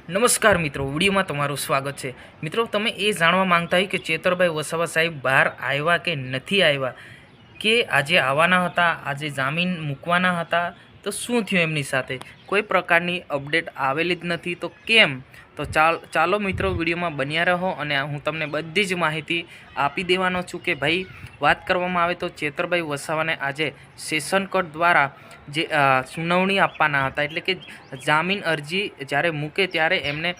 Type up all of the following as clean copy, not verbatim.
નમસ્કાર મિત્રો, વિડીયોમાં તમારું સ્વાગત છે। મિત્રો, તમે એ જાણવા માંગતા હોય કે ચેતરભાઈ વસાવા સાહેબ બહાર આવ્યા કે નથી આવ્યા, કે આજે આવવાના હતા, આજે જામીન મૂકવાના હતા, તો શું થયું એમની સાથે? કોઈ પ્રકારની અપડેટ આવેલી જ નથી, તો કેમ? તો ચાલો મિત્રો, વિડીયોમાં બન્યા રહો અને હું તમને બધી જ માહિતી આપી દેવાનો છું કે ભાઈ, વાત કરવામાં આવે તો ચેતરભાઈ વસાવાને આજે સેશન કોર્ટ દ્વારા જે સુનાવણી આપવાના હતા, એટલે કે જામીન અરજી જ્યારે મૂકે ત્યારે એમને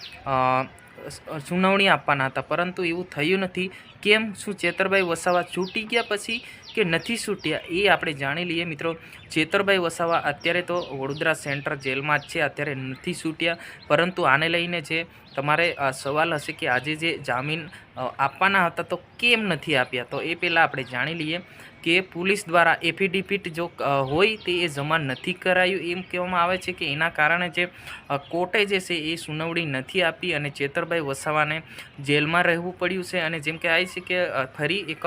સુનાવણી આપવાના હતા, પરંતુ એવું થયું નથી। કેમ? શું ચેતરભાઈ વસાવા છૂટી ગયા પછી કે નથી છૂટ્યા, એ આપણે જાણી લઈએ મિત્રો। ચેતરભાઈ વસાવા અત્યારે તો વડોદરા સેન્ટ્રલ જેલમાં જ છે, અત્યારે નથી છૂટ્યા, પરંતુ આને લઈને જે તમારે સવાલ હશે કે આજે જે જામીન આપવાના હતા તો કેમ નથી આપ્યા, તો એ પહેલાં આપણે જાણી લઈએ કે પોલીસ દ્વારા એફિડેવિટ જો હોય તે એ જમા નથી કરાયું એમ કહેવામાં આવે છે કે એના કારણે જે કોર્ટે જે છે એ સુનાવણી નથી આપી અને ચેતરભાઈ વસાવાને જેલમાં રહેવું પડ્યું છે। અને જેમ કે આવી છે કે ફરી એક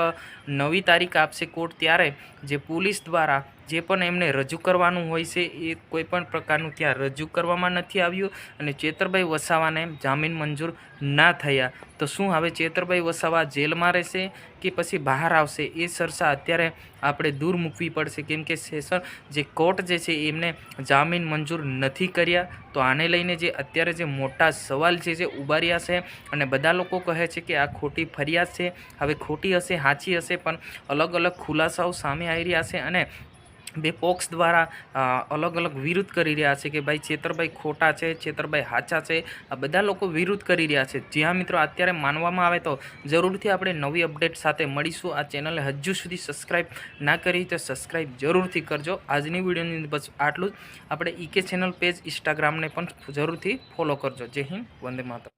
નવી તારીખ આપશે કોર્ટ, ત્યારે જે પોલીસ દ્વારા જે પણ એમને રજૂ કરવાનું હોય છે એ કોઈપણ પ્રકારનું ત્યાં રજૂ કરવામાં નથી આવ્યું અને ચેતરભાઈ વસાવાને જામીન મંજૂર ના થયા। તો શું હવે ચેતરભાઈ વસાવા જેલમાં રહેશે કે પછી બહાર આવશે, એ ચર્ચા અત્યારે આપણે દૂર મૂકવી પડશે, કેમ કે સેશન જે કોર્ટ જે છે એમને જામીન મંજૂર નથી કર્યા। તો આને લઈને જે અત્યારે જે મોટા સવાલ છે જે ઉભાર્યા છે અને બધા લોકો કહે છે કે આ ખોટી ફરિયાદ છે, હવે ખોટી હશે સાચી હશે, પણ અલગ અલગ ખુલાસાઓ સામે આવી રહ્યા છે અને બે પક્ષ દ્વારા અલગ અલગ વિરોધ કરી રહ્યા છે કે ભાઈ ચેતરભાઈ ખોટા છે, ચેતરભાઈ સાચા છે, આ બધા લોકો વિરોધ કરી રહ્યા છે। જ્યાં મિત્રો અત્યારે માનવામાં આવે તો જરૂરથી આપણે નવી અપડેટ સાથે મળીશું। આ ચેનલને હજુ સુધી સબસ્ક્રાઈબ ના કરી તો સબસ્ક્રાઈબ જરૂરથી કરજો। આજની વિડીયોની બસ આટલું જ। આપણે ઈકે ચેનલ પેજ ઇન્સ્ટાગ્રામને પણ જરૂરથી ફોલો કરજો। જય હિન્દ, વંદે માતરમ।